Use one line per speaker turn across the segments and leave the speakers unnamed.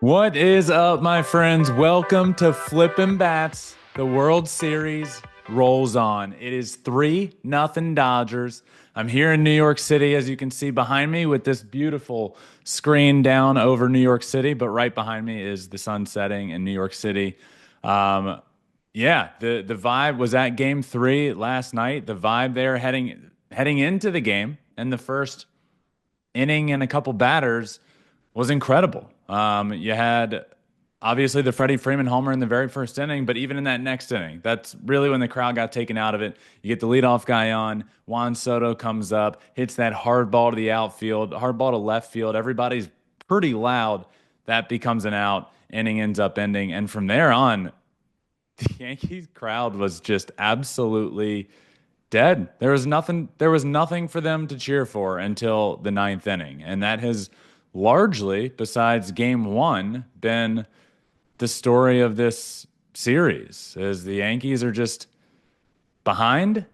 What is up, my friends? Welcome to Flippin' Bats. The World Series rolls on. It is 3-0 Dodgers. I'm here in New York City, as you can see behind me, with this beautiful screen down over New York City. But right behind me is the sun setting in New York City. Um, yeah, the vibe was at Game 3 last night. The vibe there heading into the game, and the first inning and a couple batters was incredible. You had obviously the Freddie Freeman homer in the very first inning, but even in that next inning, that's really when the crowd got taken out of it. You get the leadoff guy on, Juan Soto comes up, hits that hard ball to the outfield, hard ball to left field. Everybody's pretty loud. That becomes an out. Inning ends up ending, and from there on, the Yankees crowd was just absolutely dead. There was nothing for them to cheer for until the ninth inning. And that has largely, besides game one, been the story of this series. As the Yankees are just behind,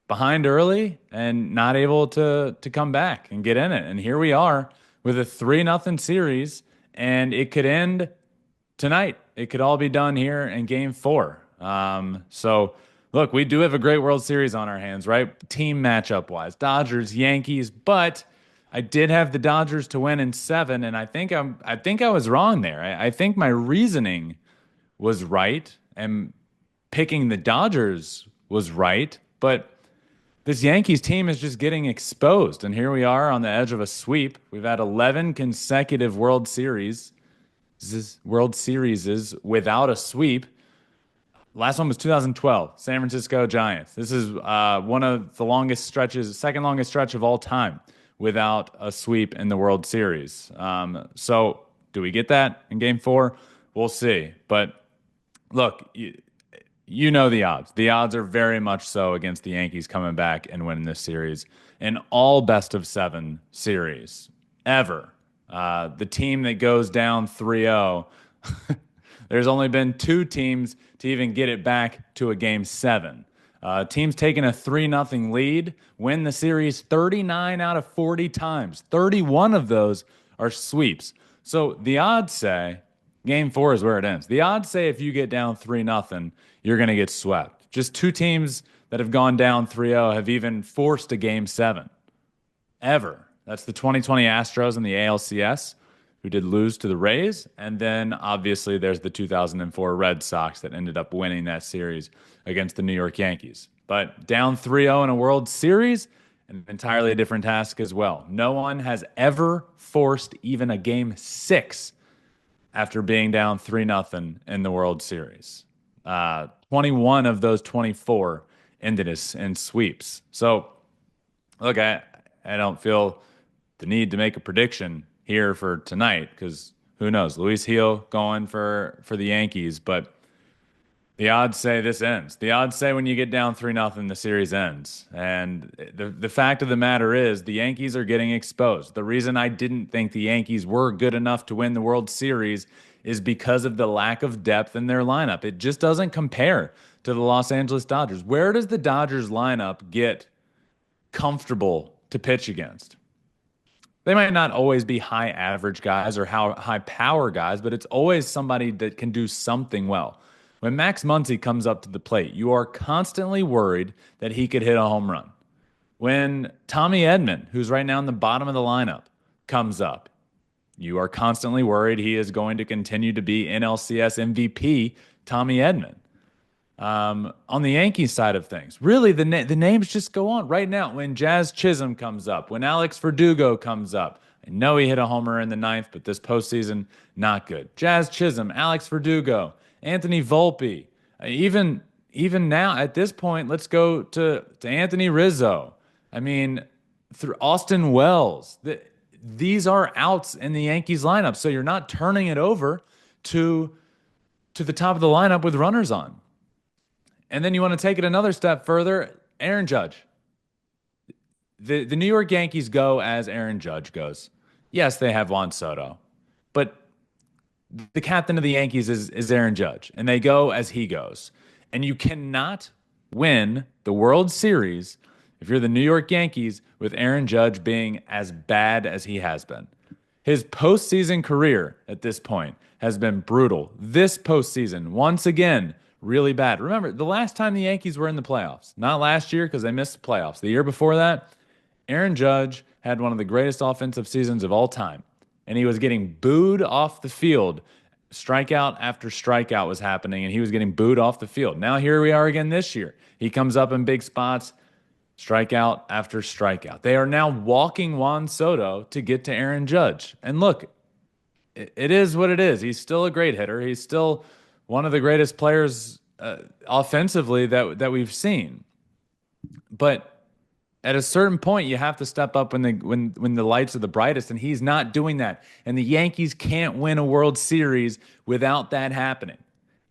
behind early and not able to come back and get in it. And here we are with a 3-0 series, and it could end tonight. It could all be done here in game four. So look, we do have a great World Series on our hands, right? Team matchup wise, Dodgers, Yankees, but I did have the Dodgers to win in seven, and I think I was wrong there. I think my reasoning was right, and picking the Dodgers was right, but this Yankees team is just getting exposed, and here we are on the edge of a sweep. We've had 11 consecutive World Series without a sweep. Last one was 2012, San Francisco Giants. This is one of the longest stretches, second longest stretch of all time without a sweep in the World Series. So, do we get that in game four? We'll see. But look, you know the odds. The odds are very much so against the Yankees coming back and winning this series. In all best of seven series ever, the team that goes down 3-0, there's only been two teams to even get it back to a game seven. Teams taking a 3-0 lead win the series 39 out of 40 times. 31 of those are sweeps. So the odds say game four is where it ends. The odds say if you get down 3-0, you're going to get swept. Just two teams that have gone down 3-0 have even forced a game seven ever. That's the 2020 Astros and the ALCS, who did lose to the Rays. And then obviously there's the 2004 Red Sox that ended up winning that series against the New York Yankees. But down 3-0 in a World Series, an entirely different task as well. No one has ever forced even a game six after being down 3-0 in the World Series. 21 of those 24 ended in sweeps. So, look, I don't feel the need to make a prediction here for tonight because who knows? Luis Gil going for the Yankees, but the odds say this ends. The odds say when you get down 3-0, the series ends. And the fact of the matter is the Yankees are getting exposed. The reason I didn't think the Yankees were good enough to win the World Series is because of the lack of depth in their lineup. It just doesn't compare to the Los Angeles Dodgers. Where does the Dodgers lineup get comfortable to pitch against? They might not always be high average guys or high power guys, but it's always somebody that can do something well. When Max Muncy comes up to the plate, you are constantly worried that he could hit a home run. When Tommy Edman, who's right now in the bottom of the lineup, comes up, you are constantly worried he is going to continue to be NLCS MVP Tommy Edman. On the Yankees side of things, really the names just go on right now. When Jazz Chisholm comes up, when Alex Verdugo comes up, I know he hit a homer in the ninth, but this postseason not good. Jazz Chisholm, Alex Verdugo, Anthony Volpe, even now at this point, let's go to Anthony Rizzo. I mean, through Austin Wells. These are outs in the Yankees lineup, so you're not turning it over to the top of the lineup with runners on. And then you want to take it another step further, Aaron Judge. The New York Yankees go as Aaron Judge goes. Yes, they have Juan Soto, but the captain of the Yankees is Aaron Judge, and they go as he goes. And you cannot win the World Series if you're the New York Yankees with Aaron Judge being as bad as he has been. His postseason career at this point has been brutal. This postseason, once again, really bad. Remember, the last time the Yankees were in the playoffs, not last year because they missed the playoffs. The year before that, Aaron Judge had one of the greatest offensive seasons of all time, and he was getting booed off the field. Strikeout after strikeout was happening, and he was getting booed off the field. Now, here we are again this year. He comes up in big spots, strikeout after strikeout. They are now walking Juan Soto to get to Aaron Judge. And look, it is what it is. He's still a great hitter. He's still one of the greatest players offensively that we've seen. But at a certain point, you have to step up when the lights are the brightest, and he's not doing that. And the Yankees can't win a World Series without that happening.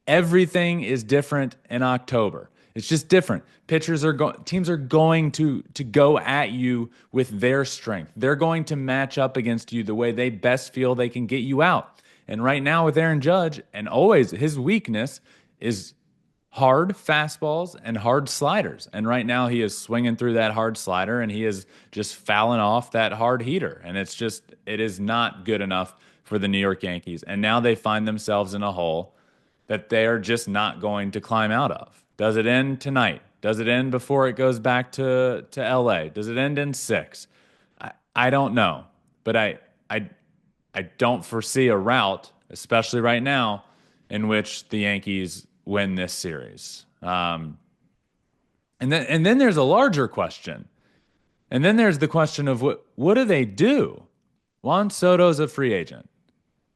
Everything is different in October. It's just different. Teams are going to go at you with their strength. They're going to match up against you the way they best feel they can get you out. And right now with Aaron Judge, and always his weakness is hard fastballs and hard sliders. And right now he is swinging through that hard slider and he is just fouling off that hard heater. And it is not good enough for the New York Yankees. And now they find themselves in a hole that they are just not going to climb out of. Does it end tonight? Does it end before it goes back to LA? Does it end in 6? I don't know. But I don't foresee a route, especially right now, in which the Yankees win this series. And then there's a larger question. And then there's the question of what do they do? Juan Soto's a free agent.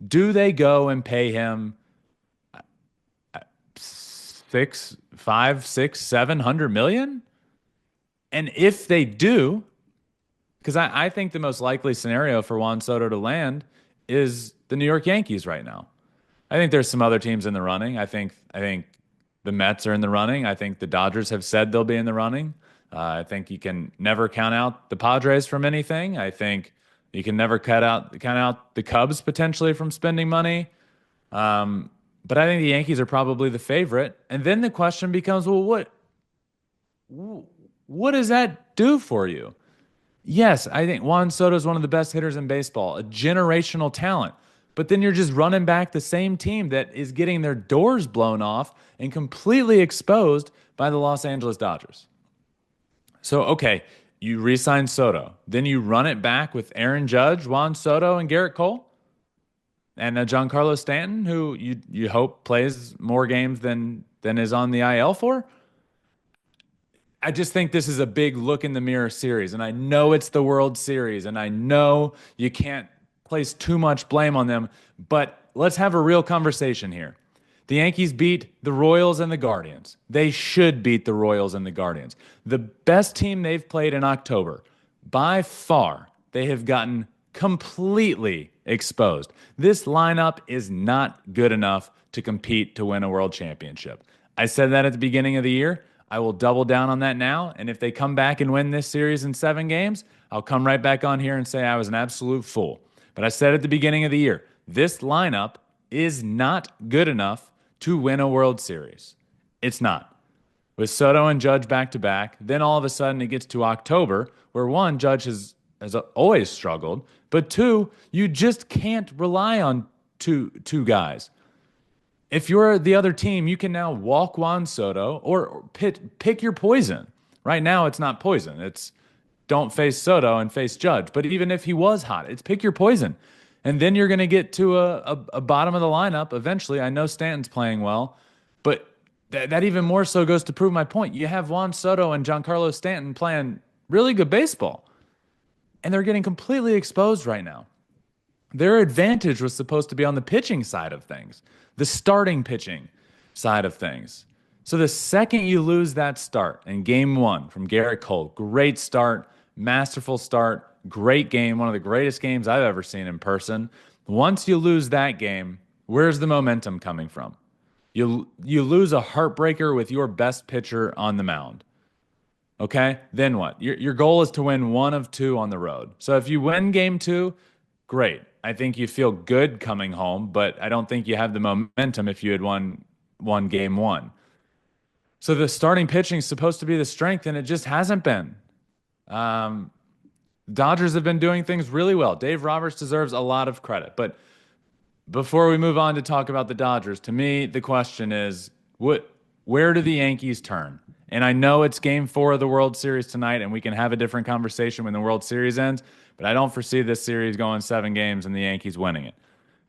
Do they go and pay him 700 million? And if they do, because I think the most likely scenario for Juan Soto to land is the New York Yankees right now. I think there's some other teams in the running. I think the Mets are in the running. I think the Dodgers have said they'll be in the running. I think you can never count out the Padres from anything. I think you can never count out the Cubs potentially from spending money. But I think the Yankees are probably the favorite. And then the question becomes, well, what does that do for you? Yes, I think Juan Soto is one of the best hitters in baseball, a generational talent. But then you're just running back the same team that is getting their doors blown off and completely exposed by the Los Angeles Dodgers. So, okay, you re-sign Soto. Then you run it back with Aaron Judge, Juan Soto, and Garrett Cole. And Giancarlo Stanton, who you hope plays more games than is on the IL for. I just think this is a big look in the mirror series. And I know it's the World Series, and I know you can't place too much blame on them, but let's have a real conversation here. The Yankees beat the Royals and the Guardians. They should beat the Royals and the Guardians. The best team they've played in October, by far, they have gotten completely exposed. This lineup is not good enough to compete to win a world championship. I said that at the beginning of the year. I will double down on that now. And if they come back and win this series in 7 games, I'll come right back on here and say I was an absolute fool. But I said at the beginning of the year, this lineup is not good enough to win a World Series. It's not. With Soto and Judge back-to-back, then all of a sudden it gets to October, where one, Judge has always struggled, but two, you just can't rely on two guys. If you're the other team, you can now walk Juan Soto or pick your poison. Right now, it's not poison. It's don't face Soto and face Judge. But even if he was hot, it's pick your poison. And then you're going to get to a bottom of the lineup eventually. I know Stanton's playing well, but that even more so goes to prove my point. You have Juan Soto and Giancarlo Stanton playing really good baseball, and they're getting completely exposed right now. Their advantage was supposed to be on the pitching side of things, the starting pitching side of things. So the second you lose that start in game 1 from Garrett Cole, great start, masterful start, great game, one of the greatest games I've ever seen in person. Once you lose that game, where's the momentum coming from? You lose a heartbreaker with your best pitcher on the mound. Okay, then what? Your goal is to win 1 of 2 on the road. So if you win game 2, great. I think you feel good coming home, but I don't think you have the momentum if you had won game 1. So the starting pitching is supposed to be the strength, and it just hasn't been. Dodgers have been doing things really well. Dave Roberts deserves a lot of credit. But before we move on to talk about the Dodgers, to me, the question is, where do the Yankees turn? And I know it's game 4 of the World Series tonight, and we can have a different conversation when the World Series ends, but I don't foresee this series going 7 games and the Yankees winning it.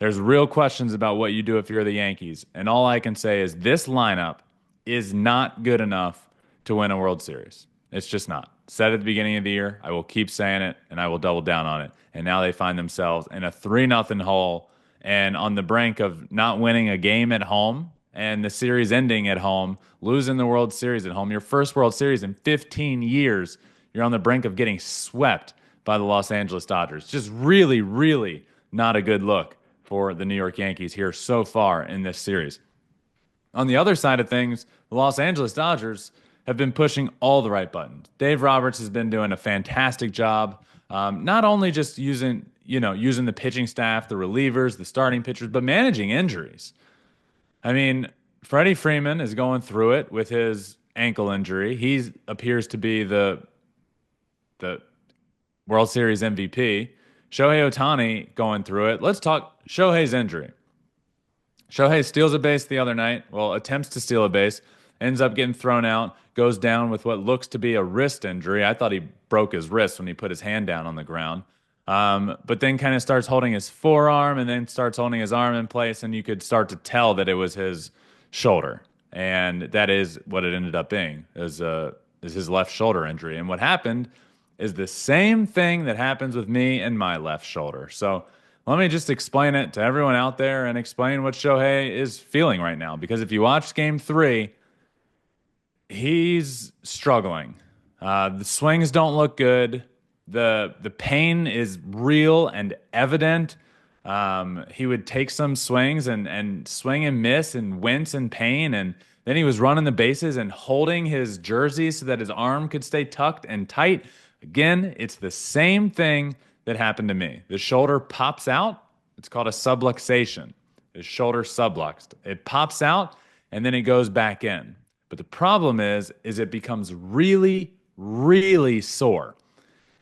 There's real questions about what you do if you're the Yankees. And all I can say is this lineup is not good enough to win a World Series. It's just not. Said at the beginning of the year, I will keep saying it, and I will double down on it. And now they find themselves in a 3-0 hole and on the brink of not winning a game at home and the series ending at home, losing the World Series at home. Your first World Series in 15 years, you're on the brink of getting swept by the Los Angeles Dodgers. Just really, really not a good look for the New York Yankees here so far in this series. On the other side of things, the Los Angeles Dodgers have been pushing all the right buttons. Dave Roberts has been doing a fantastic job, not only just using the pitching staff, the relievers, the starting pitchers, but managing injuries. I mean, Freddie Freeman is going through it with his ankle injury. He appears to be the World Series MVP. Shohei Ohtani going through it. Let's talk Shohei's injury. Shohei steals a base the other night. Well, attempts to steal a base, ends up getting thrown out, goes down with what looks to be a wrist injury. I thought he broke his wrist when he put his hand down on the ground. But then kind of starts holding his forearm and then starts holding his arm in place, and you could start to tell that it was his shoulder. And that is what it ended up being, is his left shoulder injury. And what happened is the same thing that happens with me and my left shoulder. So let me just explain it to everyone out there and explain what Shohei is feeling right now. Because if you watch game 3, he's struggling. The swings don't look good. The pain is real and evident. He would take some swings and swing and miss and wince in pain. And then he was running the bases and holding his jersey so that his arm could stay tucked and tight. Again, it's the same thing that happened to me. The shoulder pops out. It's called a subluxation. The shoulder subluxed. It pops out and then it goes back in. But the problem is it becomes really, really sore.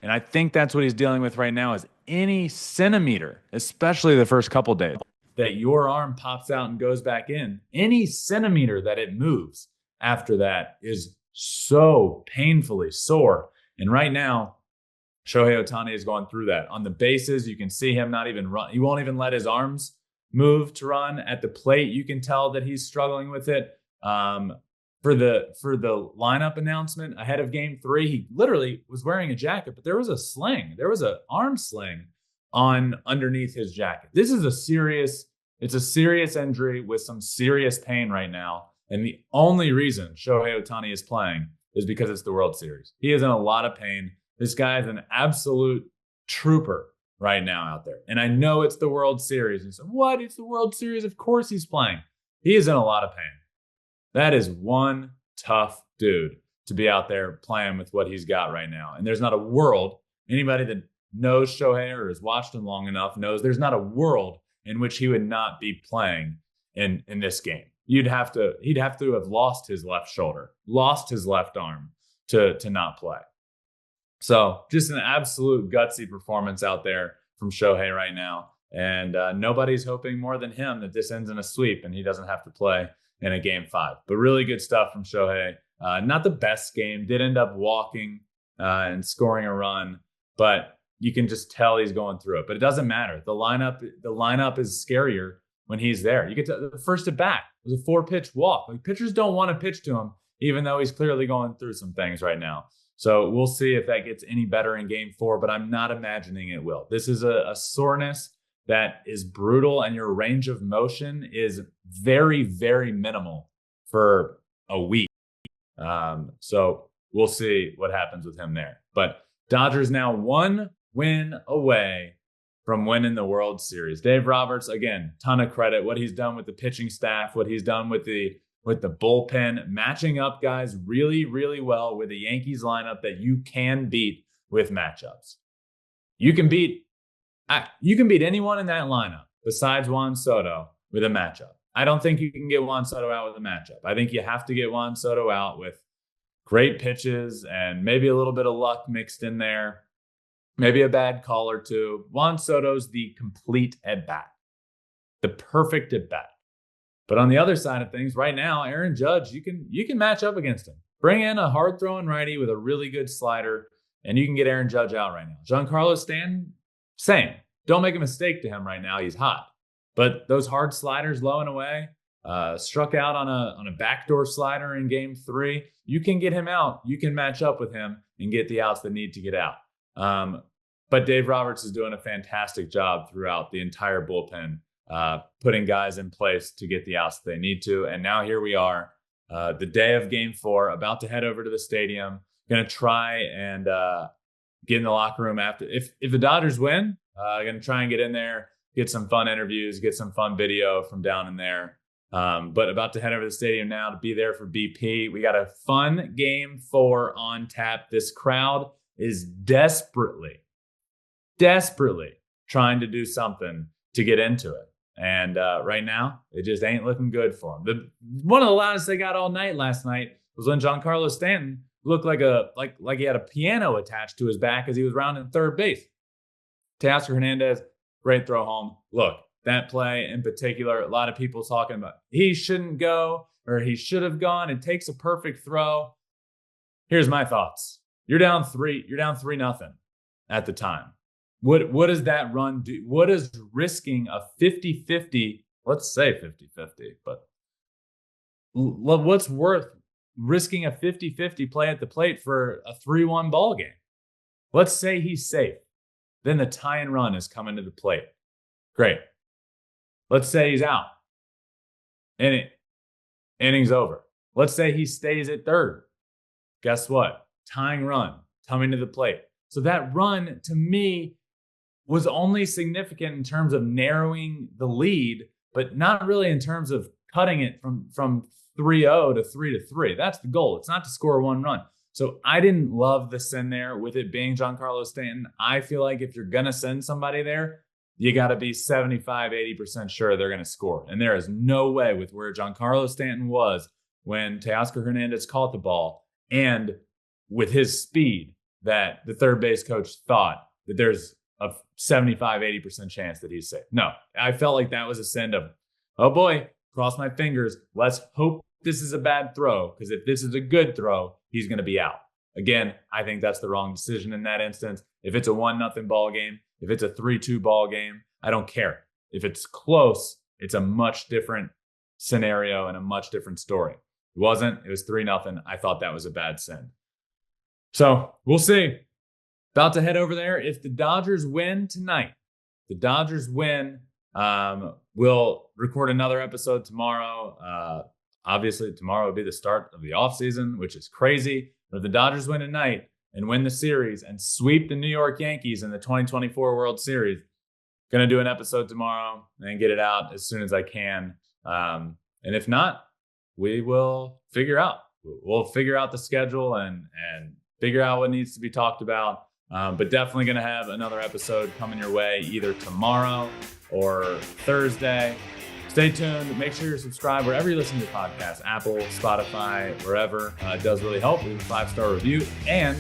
And I think that's what he's dealing with right now is any centimeter, especially the first couple days, that your arm pops out and goes back in, any centimeter that it moves after that is so painfully sore. And right now, Shohei Ohtani is going through that. On the bases, you can see him not even run. He won't even let his arms move to run. At the plate, you can tell that he's struggling with it. For the lineup announcement ahead of game 3, he literally was wearing a jacket, but there was a sling. There was an arm sling on underneath his jacket. This is a serious injury with some serious pain right now. And the only reason Shohei Ohtani is playing is because it's the World Series. He is in a lot of pain. This guy is an absolute trooper right now out there. And I know it's the World Series. And so, what? It's the World Series. Of course he's playing. He is in a lot of pain. That is one tough dude to be out there playing with what he's got right now. And there's not a world, anybody that knows Shohei or has watched him long enough knows there's not a world in which he would not be playing in this game. He'd have to have lost his left shoulder, lost his left arm to not play. So just an absolute gutsy performance out there from Shohei right now. And nobody's hoping more than him that this ends in a sweep and he doesn't have to play in a game 5. But really good stuff from Shohei. Not the best game. Did end up walking and scoring a run, but you can just tell he's going through it. But it doesn't matter. The lineup is scarier when he's there. You get to the first at bat was a 4-pitch walk. Like, pitchers don't want to pitch to him, even though he's clearly going through some things right now. So we'll see if that gets any better in game 4, but I'm not imagining it will. This is a soreness that is brutal, and your range of motion is very, very minimal for a week. So we'll see what happens with him there. But Dodgers now 1 win away from winning the World Series. Dave Roberts, again, ton of credit. What he's done with the pitching staff, what he's done with the bullpen, matching up guys really, really well with a Yankees lineup that you can beat with matchups. You can beat anyone in that lineup besides Juan Soto with a matchup. I don't think you can get Juan Soto out with a matchup. I think you have to get Juan Soto out with great pitches and maybe a little bit of luck mixed in there. maybe a bad call or two. Juan Soto's the complete at-bat, the perfect at-bat. But on the other side of things, right now, Aaron Judge, you can match up against him. Bring in a hard-throwing righty with a really good slider, and you can get Aaron Judge out right now. Giancarlo Stanton, same. Don't make a mistake to him right now. He's hot. But those hard sliders low and away, struck out on a backdoor slider in Game 3. You can get him out. You can match up with him and get the outs that need to get out. But Dave Roberts is doing a fantastic job throughout the entire bullpen, putting guys in place to get the outs that they need to. And now here we are, the day of Game 4, about to head over to the stadium. Going to try and get in the locker room after. If the Dodgers win, going to try and get in there, get some fun interviews, get some fun video from down in there. But about to head over to the stadium now to be there for BP. We got a fun Game 4 on tap. This crowd is desperately trying to do something to get into it. And right now, it just ain't looking good for them. One of the loudest they got all night last night was when Giancarlo Stanton looked like he had a piano attached to his back as he was rounding third base. Teoscar Hernandez, great throw home. Look, that play in particular, a lot of people talking about he shouldn't go or he should have gone. It takes a perfect throw. Here's my thoughts. You're down 3-0 at the time. What does that run do? What is risking a 50-50, let's say 50-50, but what's worth risking a 50-50 play at the plate for a 3-1 ball game? Let's say he's safe. Then the tie and run is coming to the plate. Great. Let's say he's out. Inning's over. Let's say he stays at third. Guess what? Tying run coming to the plate. So that run, to me, was only significant in terms of narrowing the lead, but not really in terms of cutting it from 3-0 to 3-3. That's the goal. It's not to score one run. So I didn't love the send there with it being Giancarlo Stanton. I feel like if you're going to send somebody there, you got to be 75-80% sure they're going to score. And there is no way with where Giancarlo Stanton was when Teoscar Hernandez caught the ball and with his speed that the third base coach thought that there's a 75-80% chance that he's safe. No, I felt like that was a send of, oh boy, cross my fingers. Let's hope this is a bad throw, because if this is a good throw, he's going to be out. Again, I think that's the wrong decision in that instance. If it's a 1-0 ball game, if it's a 3-2 ball game, I don't care. If it's close, it's a much different scenario and a much different story. It wasn't. It was 3-0. I thought that was a bad send. So we'll see. About to head over there. If the Dodgers win tonight, we'll record another episode tomorrow. Obviously, tomorrow will be the start of the offseason, which is crazy. But if the Dodgers win tonight and win the series and sweep the New York Yankees in the 2024 World Series, going to do an episode tomorrow and get it out as soon as I can. And if not, we will figure out. We'll figure out the schedule and figure out what needs to be talked about. But definitely going to have another episode coming your way either tomorrow or Thursday. Stay tuned. Make sure you're subscribed wherever you listen to podcasts, Apple, Spotify, wherever. It does really help. Leave a 5-star review. And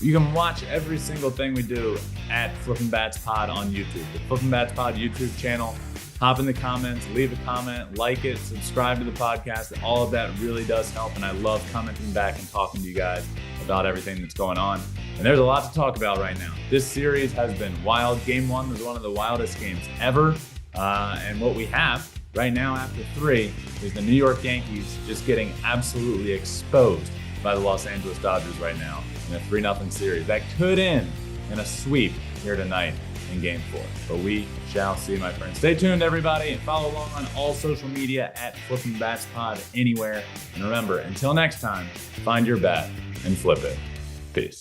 you can watch every single thing we do at Flippin' Bats Pod on YouTube. The Flippin' Bats Pod YouTube channel. Hop in the comments, leave a comment, like it, subscribe to the podcast. All of that really does help. And I love commenting back and talking to you guys about everything that's going on. And there's a lot to talk about right now. This series has been wild. Game 1 was one of the wildest games ever. And what we have right now after 3 is the New York Yankees just getting absolutely exposed by the Los Angeles Dodgers right now in a 3-0 series. That could end in a sweep here tonight in Game 4. But we shall see, my friends. Stay tuned, everybody, and follow along on all social media at Flippin' Bats Pod anywhere. And remember, until next time, find your bat and flip it. Peace.